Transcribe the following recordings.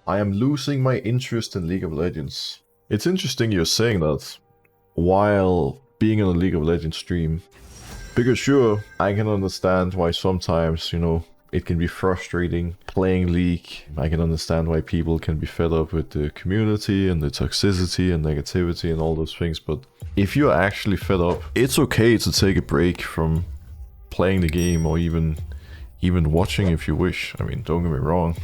I am losing my interest in League of Legends. It's interesting you're saying that while being on a League of Legends stream. Because sure, I can understand why sometimes, it can be frustrating playing League. I can understand why people can be fed up with the community and the toxicity and negativity and all those things. But if you're actually fed up, it's okay to take a break from playing the game or even watching if you wish. I mean, don't get me wrong.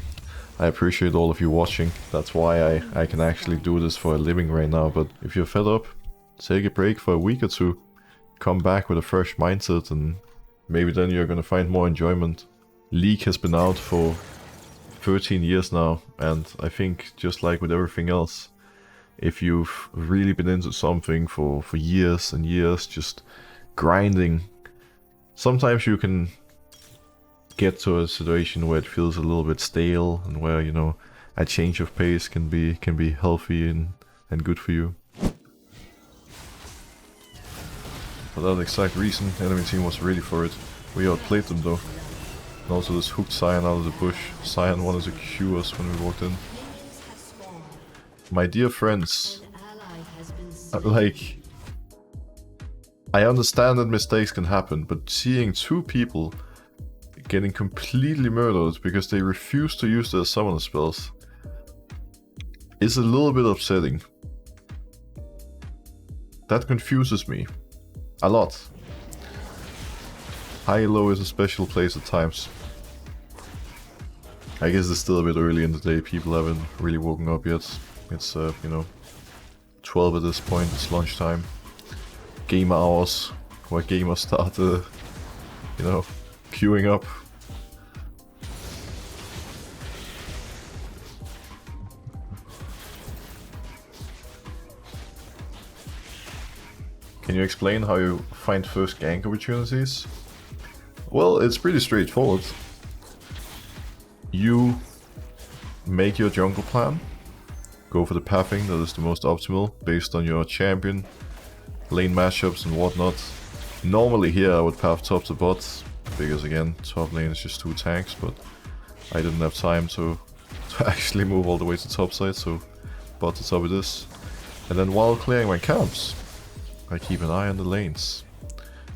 I appreciate all of you watching. That's why I can actually do this for a living right now. But if you're fed up, take a break for a week or two. Come back with a fresh mindset and maybe then you're gonna find more enjoyment. League has been out for 13 years now, and I think just like with everything else, if you've really been into something for years and years, just grinding, sometimes you can get to a situation where it feels a little bit stale and where, a change of pace can be healthy and good for you. For that exact reason, enemy team was ready for it. We outplayed them though. And also this hooked Sion out of the bush. Sion wanted to cue us when we walked in. My dear friends, I understand that mistakes can happen, but seeing two people getting completely murdered because they refuse to use their summoner spells is a little bit upsetting. That confuses me. A lot. High-low is a special place at times. I guess it's still a bit early in the day, people haven't really woken up yet. It's, 12 at this point, it's lunchtime. Gamer hours, where gamers start, queuing up. Can you explain how you find first gank opportunities? Well, it's pretty straightforward. You make your jungle plan, go for the pathing that is the most optimal based on your champion, lane matchups and whatnot. Normally here I would path top to bot, because again, top lane is just two tanks, but I didn't have time to actually move all the way to top side, so bot to top it is. And then while clearing my camps, I keep an eye on the lanes,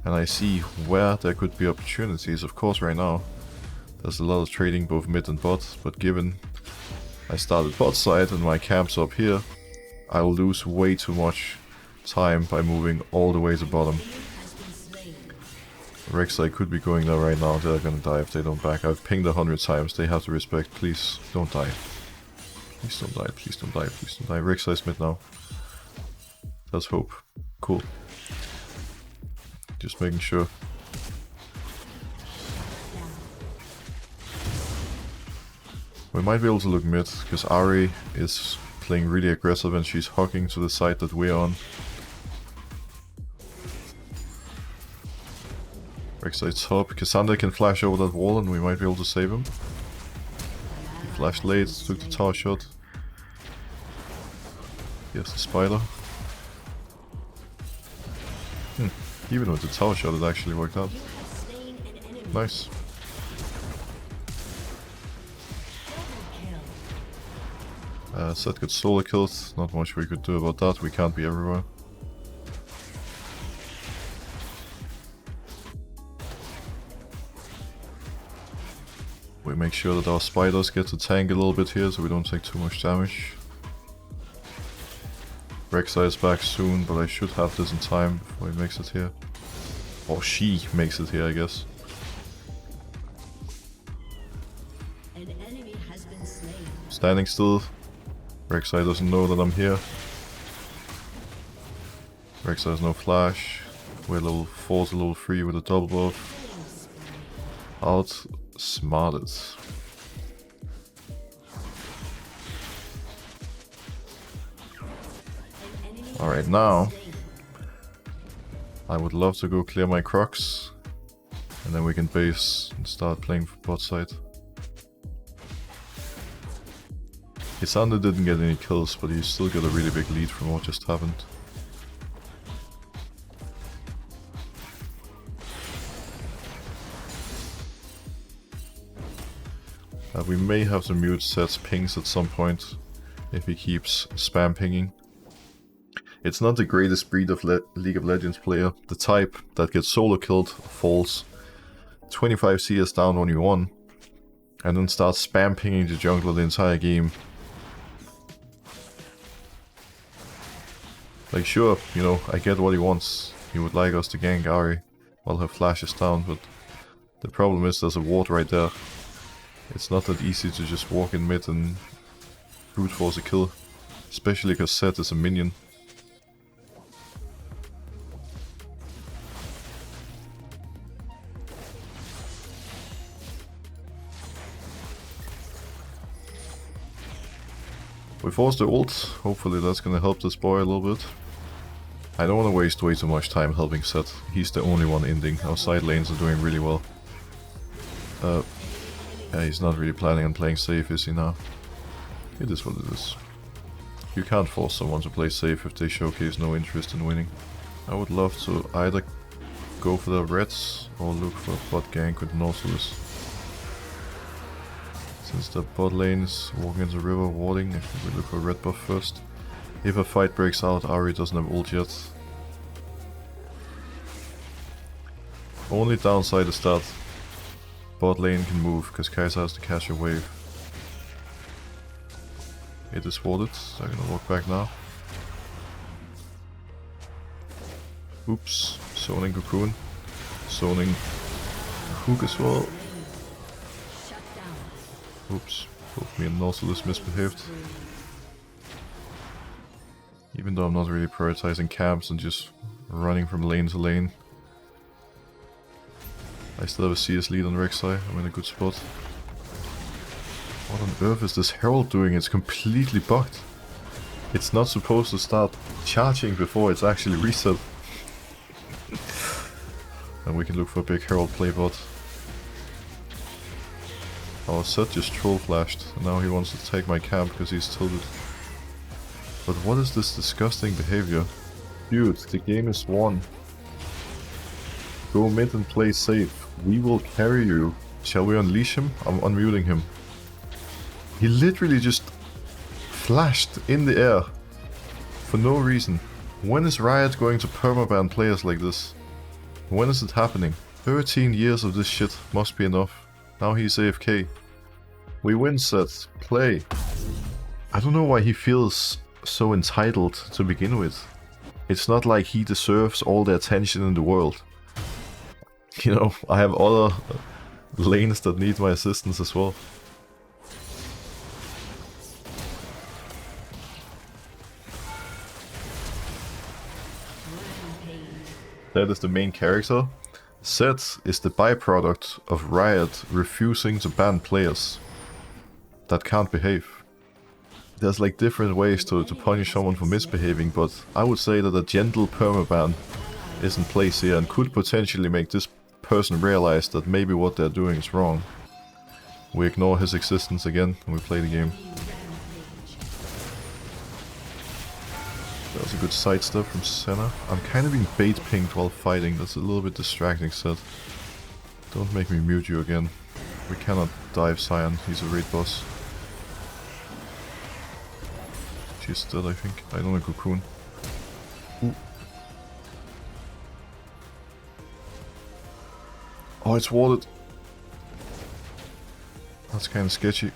and I see where there could be opportunities. Of course right now there's a lot of trading both mid and bot, but given I started bot side and my camp's up here, I'll lose way too much time by moving all the way to bottom. Broxah could be going there right now, they're gonna die if they don't back. I've pinged 100 times, they have to respect, please don't die. Please don't die, please don't die, please don't die. Broxah is mid now. Let's hope. Cool. Just making sure. We might be able to look mid, because Ari is playing really aggressive and she's hogging to the side that we're on. Broxah top. Cassandra can flash over that wall and we might be able to save him. He flashed late, took the tower shot. Here's the spider. Even with the tower shot it actually worked out. Nice. Zed got solo killed, not much we could do about that, we can't be everywhere. We make sure that our spiders get to tank a little bit here so we don't take too much damage. Broxah is back soon, but I should have this in time before he makes it here. Or she makes it here, I guess. Standing still. Broxah doesn't know that I'm here. Broxah has no flash. We're level 4 to level 3 with a double buff. Outsmarted. Alright, now I would love to go clear my crocs and then we can base and start playing for bot side. Isander didn't get any kills, but he still got a really big lead from what just happened. We may have to mute Zed's pings at some point if he keeps spam pinging. It's not the greatest breed of League of Legends player. The type that gets solo killed, falls 25 CS down on you 1, and then starts spam pinging the jungler the entire game. Like, sure, you know, I get what he wants. He would like us to gank Ahri while her flash is down, but the problem is there's a ward right there. It's not that easy to just walk in mid and brute force a kill, especially because Zed is a minion. We forced the ult. Hopefully that's gonna help this boy a little bit. I don't want to waste way too much time helping Zed. He's the only one ending. Our side lanes are doing really well. Yeah, he's not really planning on playing safe, is he now? It is what it is. You can't force someone to play safe if they showcase no interest in winning. I would love to either go for the reds or look for a bot gank with Nautilus. Since the bot lane is walking into the river warding, I think we look for red buff first. If a fight breaks out, Ahri doesn't have ult yet. Only downside is that bot lane can move, because Kai'Sa has to catch a wave. It is warded, so I'm gonna walk back now. Oops, zoning cocoon. Zoning hook as well. Oops, both me and Nautilus misbehaved. Even though I'm not really prioritizing camps and just running from lane to lane. I still have a CS lead on Rek'Sai, I'm in a good spot. What on earth is this Herald doing? It's completely bugged. It's not supposed to start charging before it's actually reset. And we can look for a big Herald play bot. Our Zed just troll flashed, and now he wants to take my camp because he's tilted. But what is this disgusting behavior? Dude, the game is won. Go mid and play safe. We will carry you. Shall we unleash him? I'm unmuting him. He literally just flashed in the air. For no reason. When is Riot going to permaban players like this? When is it happening? 13 years of this shit must be enough. Now he's AFK. We win, Zed. Play. I don't know why he feels so entitled to begin with. It's not like he deserves all the attention in the world. You know, I have other lanes that need my assistance as well. That is the main character. Zed is the byproduct of Riot refusing to ban players that can't behave. There's like different ways to punish someone for misbehaving, but I would say that a gentle permaban is in place here and could potentially make this person realize that maybe what they're doing is wrong. We ignore his existence again and we play the game. That was a good sidestep from Senna. I'm kind of being bait pinged while fighting, that's a little bit distracting, Zed. Don't make me mute you again. We cannot dive Sion, he's a raid boss. She's dead, I think. I don't know, cocoon. Ooh. Oh, it's warded. That's kind of sketchy.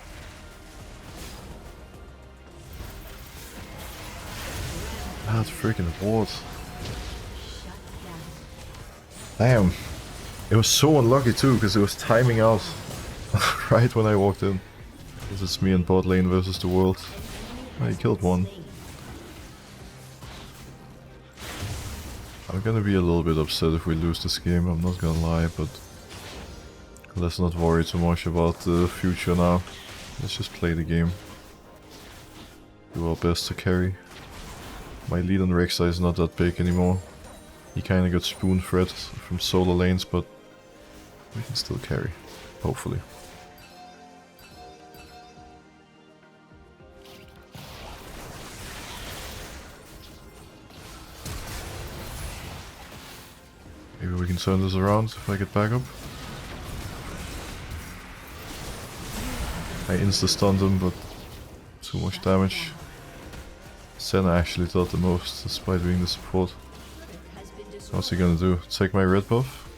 That freaking ward. Damn. It was so unlucky too, because it was timing out right when I walked in. This is me and bot lane versus the world. I killed one. I'm gonna be a little bit upset if we lose this game, I'm not gonna lie, but let's not worry too much about the future now. Let's just play the game. Do our best to carry. My lead on Rek'Sai is not that big anymore. He kinda got spoon-fed from solo lanes, but we can still carry. Hopefully. Maybe we can turn this around if I get back up. I insta-stunned him, but too much damage. Senna actually dealt the most, despite being the support. What's he gonna do? Take my red buff?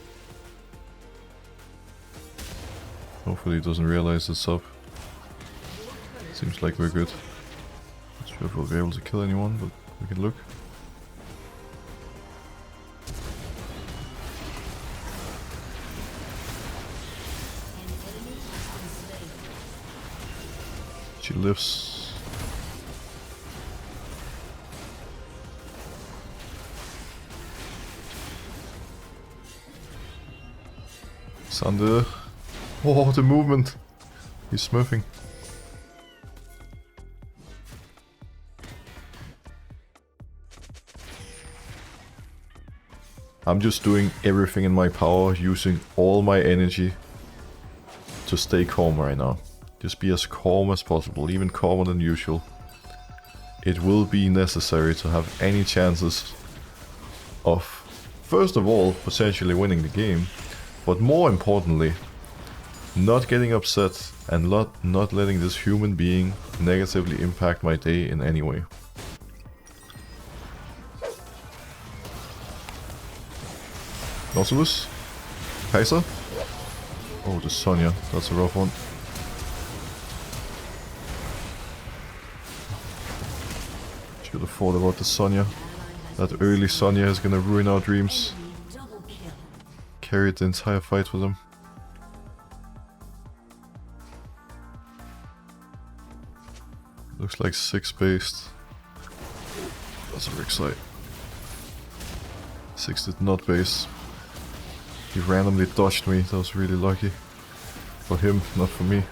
Hopefully he doesn't realize it's up. Seems like we're good. Not sure if we'll be able to kill anyone, but we can look. She lives. Sander. Oh, the movement! He's smurfing. I'm just doing everything in my power, using all my energy to stay calm right now. Just be as calm as possible, even calmer than usual. It will be necessary to have any chances of, first of all, potentially winning the game, but more importantly, not getting upset and not letting this human being negatively impact my day in any way. Nautilus? Kaiser? Oh, the Sonya. That's a rough one. Should have thought about the Sonya. That early Sonya is gonna ruin our dreams. Carried the entire fight with him. Looks like 6 based. That's a Rick site. 6 did not base. He randomly dodged me, that was really lucky. For him, not for me.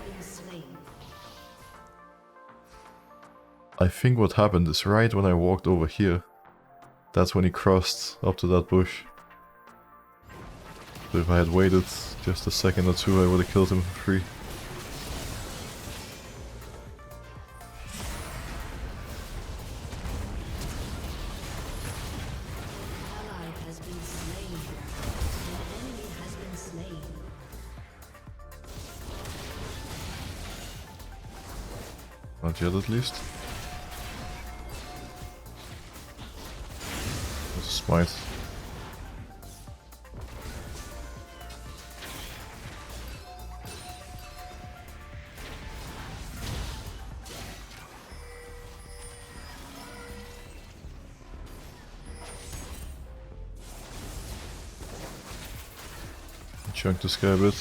I think what happened is right when I walked over here, that's when he crossed up to that bush. So if I had waited just a second or two, I would have killed him for free. Not yet, at least. That's a smite. Chunk this guy a bit.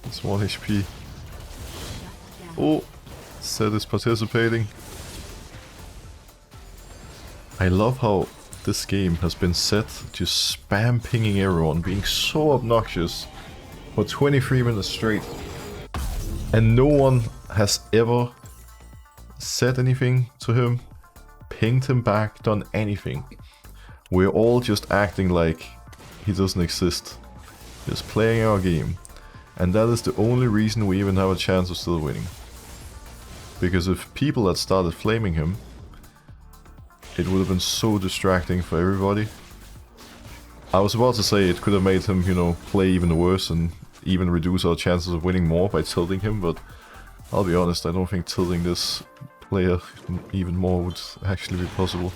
It's 1 HP. Oh! Zed is participating. I love how this game has been set to spam pinging everyone, being so obnoxious for 23 minutes straight. And no one has ever said anything to him, pinged him back, done anything. We're all just acting like he doesn't exist. Just playing our game. And that is the only reason we even have a chance of still winning. Because if people had started flaming him, it would have been so distracting for everybody. I was about to say it could have made him, you know, play even worse and even reduce our chances of winning more by tilting him, but I'll be honest, I don't think tilting this player even more would actually be possible.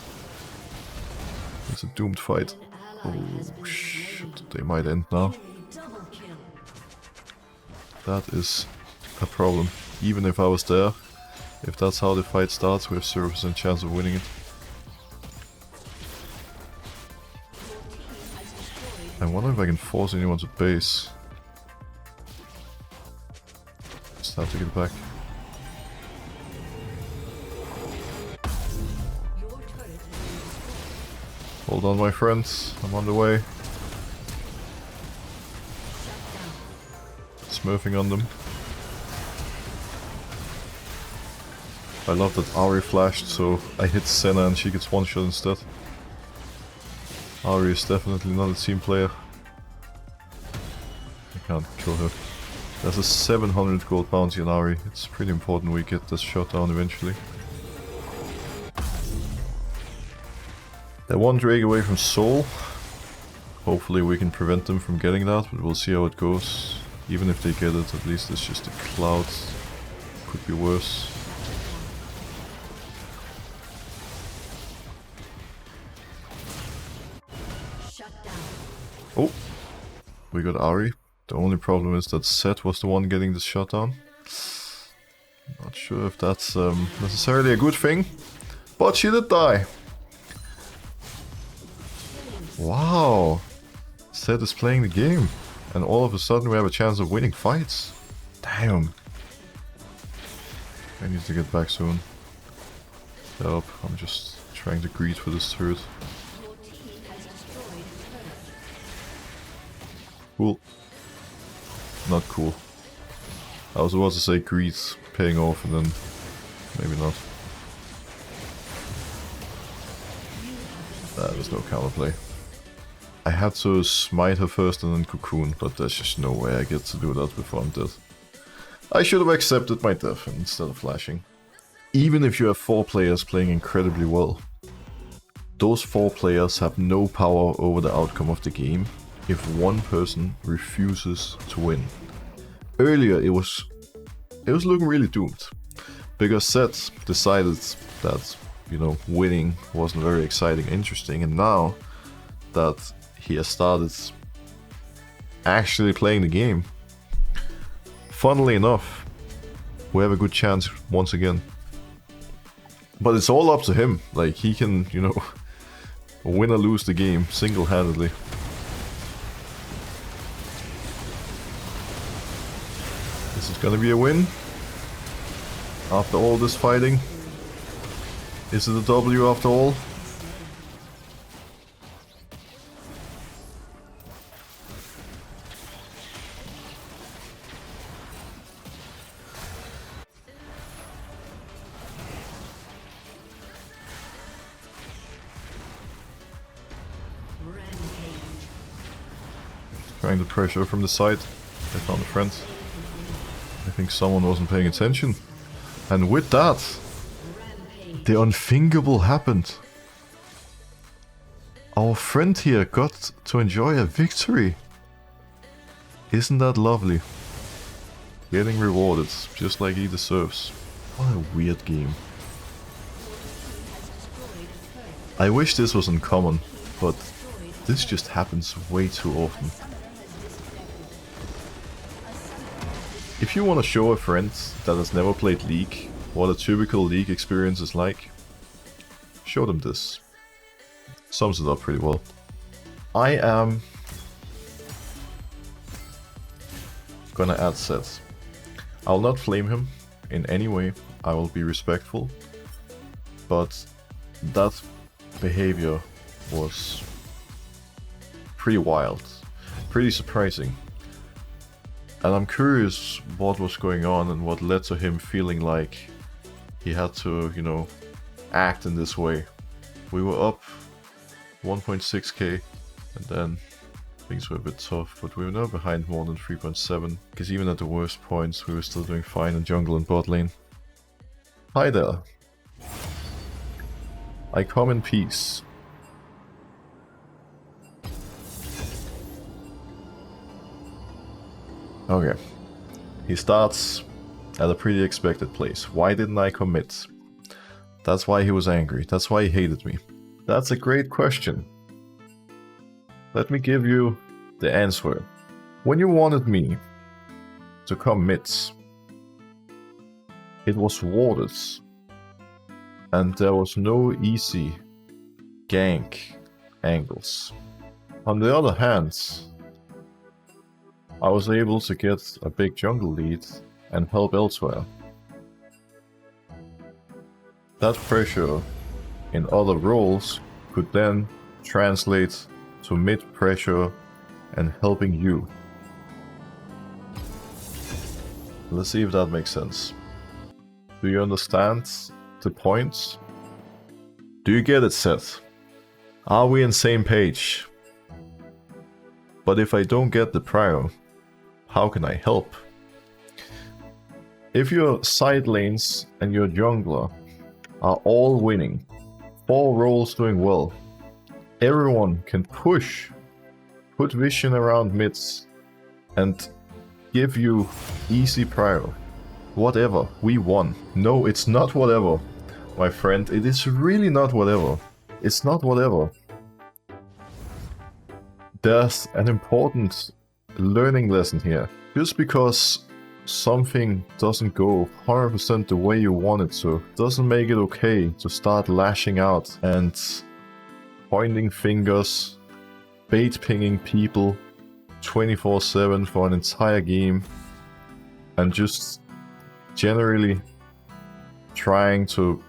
It's a doomed fight. Oh shit, they might end now. That is a problem. Even if I was there, if that's how the fight starts, we have 0% chance of winning it. I wonder if I can force anyone to base. Just have to get back. Hold on, my friends, I'm on the way. Smurfing on them. I love that Ahri flashed, so I hit Senna and she gets one shot instead. Ahri is definitely not a team player. I can't kill her. There's a 700 gold bounty on Ahri. It's pretty important we get this shot down eventually. They're one Drake away from Soul. Hopefully we can prevent them from getting that, but we'll see how it goes. Even if they get it, at least it's just a cloud. Could be worse. Oh, we got Ari. The only problem is that Zed was the one getting the shot down. Not sure if that's necessarily a good thing, but she did die. Wow, Zed is playing the game, and all of a sudden we have a chance of winning fights. Damn. I need to get back soon. Help, I'm just trying to greet for this turret. Cool. Not cool. I was about to say greet paying off and then maybe not. There's no counterplay. I had to smite her first and then cocoon, but there's just no way I get to do that before I'm dead. I should have accepted my death instead of flashing. Even if you have 4 players playing incredibly well, those 4 players have no power over the outcome of the game if one person refuses to win. Earlier it was looking really doomed, because Zed decided that, you know, winning wasn't very exciting and interesting, and now that he has started actually playing the game, funnily enough, we have a good chance once again. But it's all up to him, like he can, you know, win or lose the game single-handedly. This is gonna be a win. After all this fighting. Is it a W after all? Trying to pressure from the side. I found a friend. I think someone wasn't paying attention. And with that, the unthinkable happened. Our friend here got to enjoy a victory. Isn't that lovely? Getting rewarded, just like he deserves. What a weird game. I wish this was uncommon, but this just happens way too often. If you want to show a friend that has never played League what a typical League experience is like, show them this. Sums it up pretty well. I am gonna add Zed. I'll not flame him in any way, I will be respectful, but that behavior was pretty wild, pretty surprising. And I'm curious what was going on and what led to him feeling like he had to, you know, act in this way. We were up 1.6k and then things were a bit tough, but we were now behind more than 3.7, because even at the worst points we were still doing fine in jungle and bot lane. Hi there. I come in peace. Okay, he starts at a pretty expected place. Why didn't I commit? That's why he was angry. That's why he hated me. That's a great question. Let me give you the answer. When you wanted me to commit, it was warded, and there was no easy gank angles. On the other hand, I was able to get a big jungle lead and help elsewhere. That pressure in other roles could then translate to mid pressure and helping you. Let's see if that makes sense. Do you understand the point? Do you get it, Seth? Are we on same page? But if I don't get the prio, how can I help? If your side lanes and your jungler are all winning, 4 roles doing well, everyone can push put vision around mids, and give you easy prio. Whatever, we won. No, it's not whatever, my friend. It is really not whatever. It's not whatever. There's an important learning lesson here. Just because something doesn't go 100% the way you want it to, doesn't make it okay to start lashing out and pointing fingers, bait pinging people 24/7 for an entire game, and just generally trying to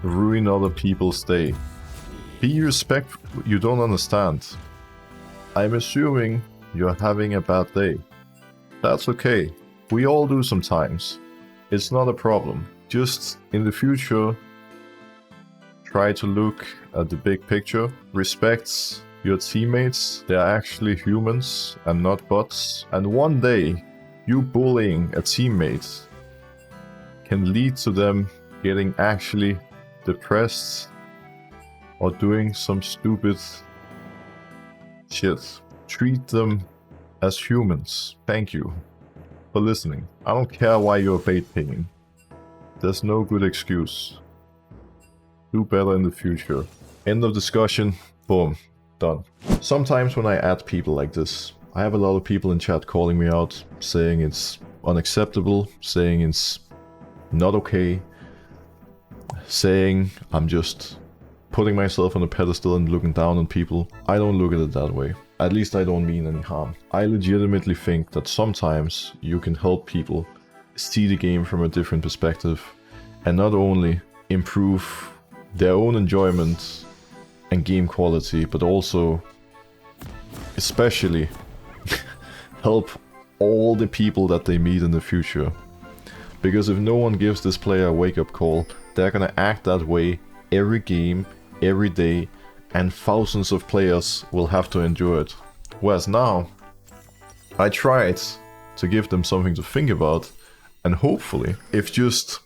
ruin other people's day. Be respectful. You don't understand. I'm assuming you're having a bad day. That's okay. We all do sometimes. It's not a problem. Just in the future, try to look at the big picture. Respect your teammates. They're actually humans and not bots. And one day, you bullying a teammate can lead to them getting actually depressed or doing some stupid shit. Treat them as humans. Thank you for listening. I don't care why you're bait pinging. There's no good excuse. Do better in the future. End of discussion. Boom. Done. Sometimes when I add people like this, I have a lot of people in chat calling me out, saying it's unacceptable, saying it's not okay, saying I'm just putting myself on a pedestal and looking down on people. I don't look at it that way. At least I don't mean any harm. I legitimately think that sometimes you can help people see the game from a different perspective and not only improve their own enjoyment and game quality, but also especially help all the people that they meet in the future. Because if no one gives this player a wake-up call, they're gonna act that way every game, every day, and thousands of players will have to endure it. Whereas now, I tried to give them something to think about, and hopefully, if just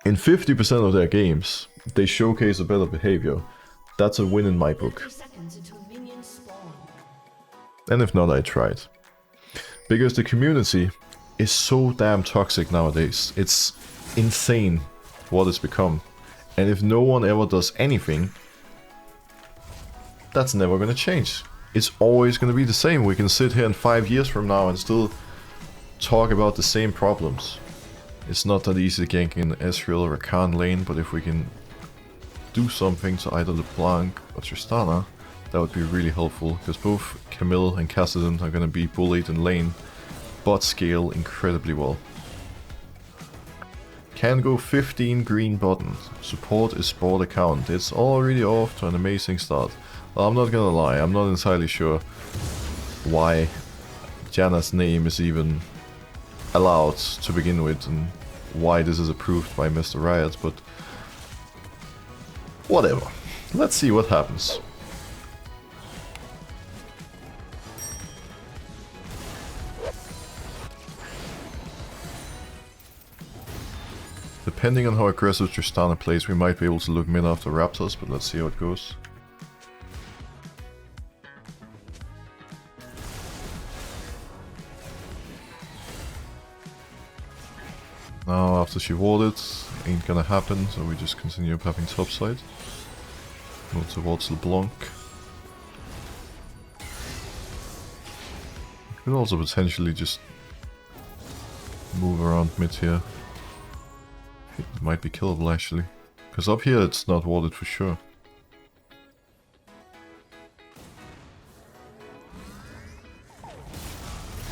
in 50% of their games, they showcase a better behavior, that's a win in my book. And if not, I tried. Because the community is so damn toxic nowadays. It's insane what it's become. And if no one ever does anything, that's never gonna change. It's always gonna be the same. We can sit here in 5 years from now and still talk about the same problems. It's not that easy to gank in Ezreal or Rakan lane, but if we can do something to either LeBlanc or Tristana, that would be really helpful, because both Camille and Kassadin are gonna be bullied in lane, but scale incredibly well. Can go 15 green buttons. Support is sport account. It's already off to an amazing start. Well, I'm not gonna lie, I'm not entirely sure why Janna's name is even allowed to begin with and why this is approved by Mr. Riot, but whatever. Let's see what happens. Depending on how aggressive Tristana plays, we might be able to look mid after Raptors, but let's see how it goes. Now, after she warded, ain't gonna happen, so we just continue pepping topside. Move towards LeBlanc. Could also potentially just move around mid here. It might be killable actually, because up here it's not warded for sure.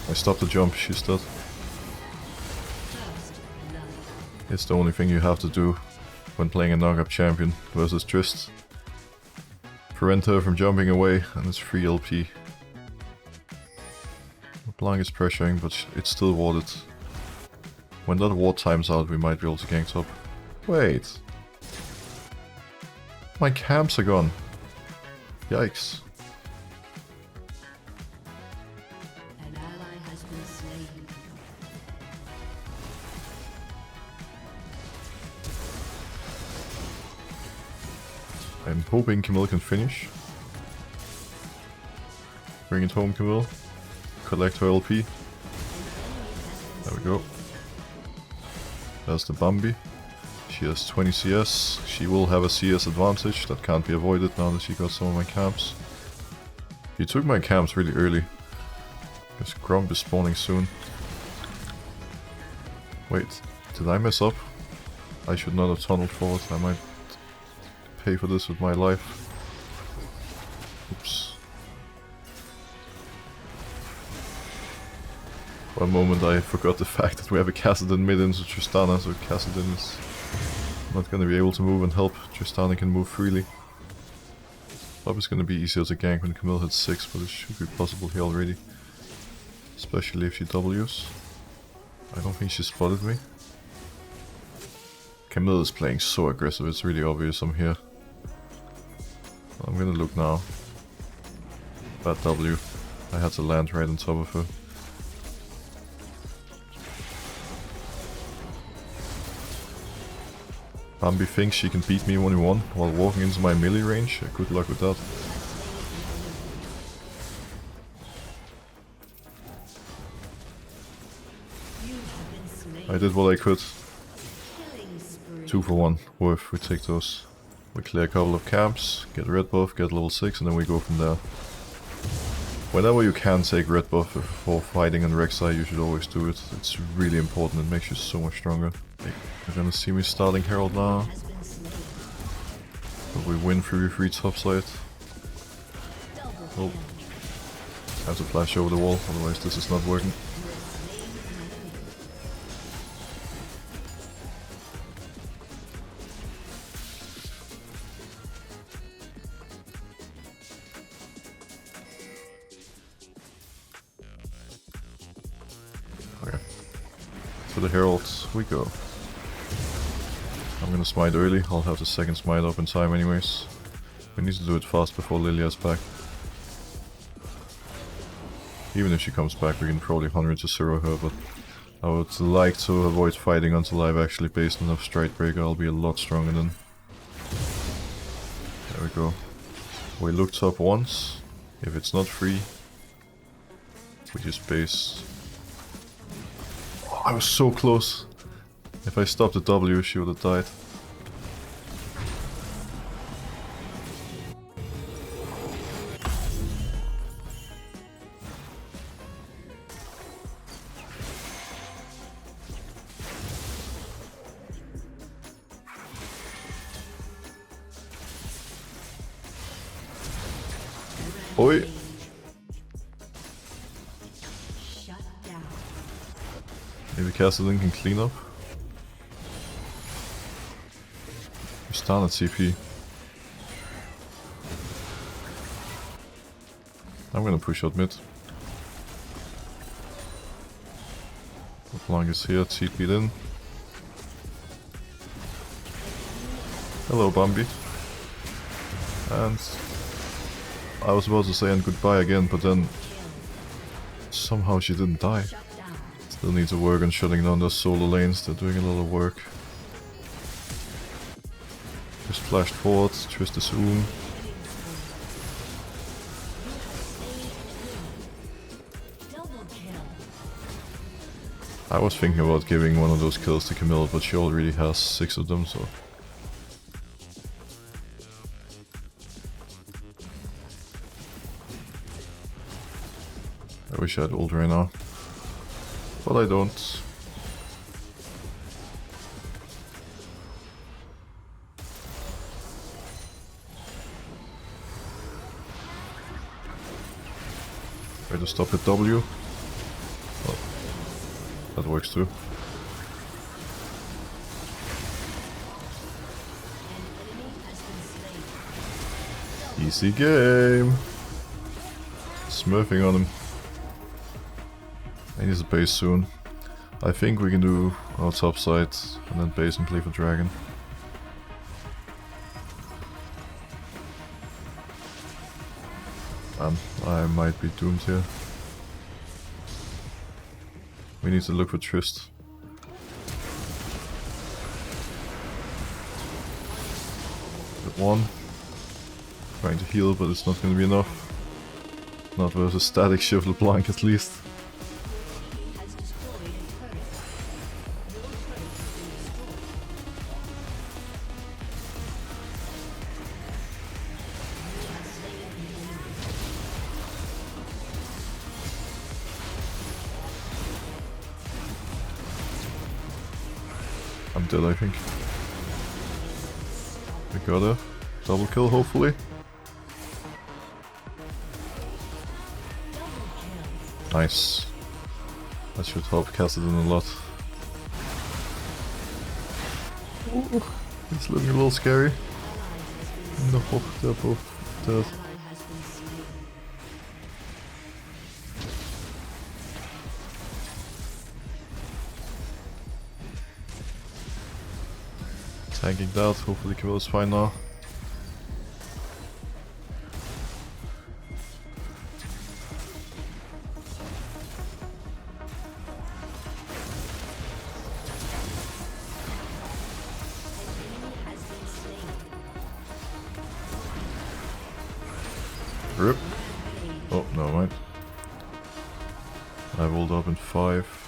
I stopped the jump, she's dead. It's the only thing you have to do when playing a knock-up champion versus Trist. Prevent her from jumping away, and it's free LP. LeBlanc is pressuring, but it's still warded. When that ward times out, we might be able to gank top. Wait. My camps are gone. Yikes. An ally has been slain. I'm hoping Camille can finish. Bring it home, Camille. Collect her LP. There we go. There's the Bambi. She has 20 CS. She will have a CS advantage. That can't be avoided now that she got some of my camps. He took my camps really early. Because Grump is spawning soon. Wait, did I mess up? I should not have tunneled forward. I might pay for this with my life. Oops. For a moment I forgot the fact that we have a Kassadin mid into Tristana, so Kassadin is not going to be able to move and help. Tristana can move freely. Top is going to be easier to gank when Camille hits 6, but it should be possible here already. Especially if she Ws. I don't think she spotted me. Camille is playing so aggressive, it's really obvious I'm here. I'm gonna look now. Bad W. I had to land right on top of her. Bambi thinks she can beat me 1v1 while walking into my melee range. Good luck with that. I did what I could. 2 for 1. Worth. We take those. We clear a couple of camps, get red buff, get level 6, and then we go from there. Whenever you can take red buff before fighting on Broxah, you should always do it. It's really important, it makes you so much stronger. You're gonna see me starting Herald now. But we win 3v3 topside. Oh. I have to flash over the wall, otherwise this is not working. Okay. To the Heralds we go. I'm gonna smite early, I'll have the second smite up in time anyways. We need to do it fast before Lilia's back. Even if she comes back we can probably 100 to 0 her, but I would like to avoid fighting until I've actually based enough Stride Breaker. I'll be a lot stronger then. There we go. We look top once. If it's not free, we just base. Oh, I was so close. If I stopped the W, she would have died. Oi! Maybe Kassadin can clean up. We're starting at CP. I'm gonna push out mid. LeBlanc is here, TP'd in. Hello Bambi. And I was about to say and goodbye again, but then somehow she didn't die. Still need to work on shutting down those solo lanes, they're doing a lot of work. Just flashed forward, Trist is Oom. I was thinking about giving one of those kills to Camille, but she already has 6 of them, so... I wish I had ult right now, but I don't. Try to stop at W. Oh, that works too. Easy game. Smurfing on him. I need to base soon. I think we can do our top side and then base and play for Dragon. I might be doomed here. We need to look for Trist. Good one. Trying to heal, but it's not going to be enough. Not versus static shift LeBlanc at least. I'm dead, I think. We got a double kill, hopefully. Nice. That should help Kassadin a lot. Ooh, it's looking a little scary. No, they're both dead. Tanking that, hopefully Camille is fine now. Rip. Oh, no mind. I rolled up in 5.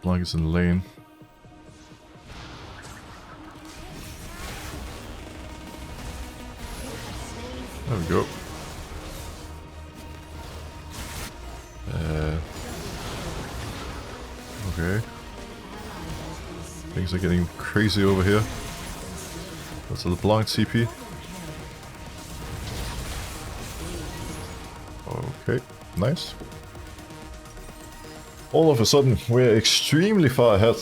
Blanc is in lane. There we go. Okay. Things are getting crazy over here. That's a LeBlanc CP. Okay, nice. All of a sudden, we're extremely far ahead.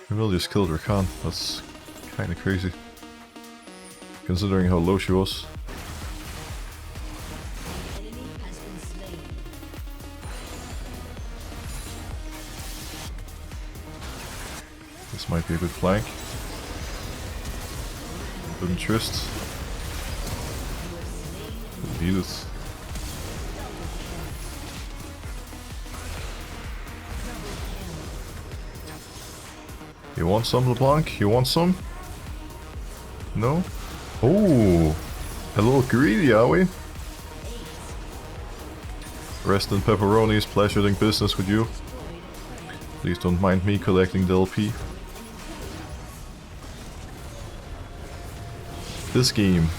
We will just killed Rakan. That's kinda crazy. Considering how low she was. This might be a good flank. Couldn't trust. Couldn't beat it. You want some, LeBlanc? You want some? No? Oh, a little greedy, are we? Rest in pepperonis, pleasure doing business with you. Please don't mind me collecting the LP. This game,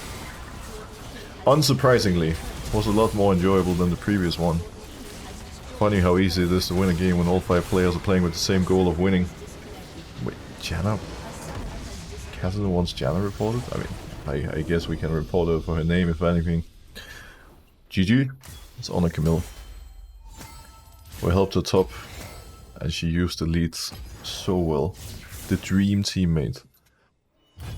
unsurprisingly, was a lot more enjoyable than the previous one. Funny how easy it is to win a game when all 5 players are playing with the same goal of winning. Wait, Janna? Kassadin wants Janna reported? I mean, I guess we can report her for her name if anything. GG. Let's honor Camille. We helped her top, and she used the leads so well. The dream teammate.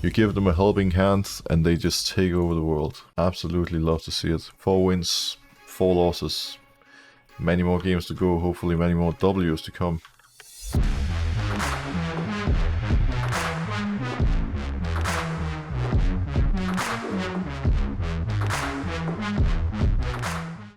You give them a helping hand, and they just take over the world. Absolutely love to see it. 4 wins, 4 losses. Many more games to go, hopefully many more Ws to come.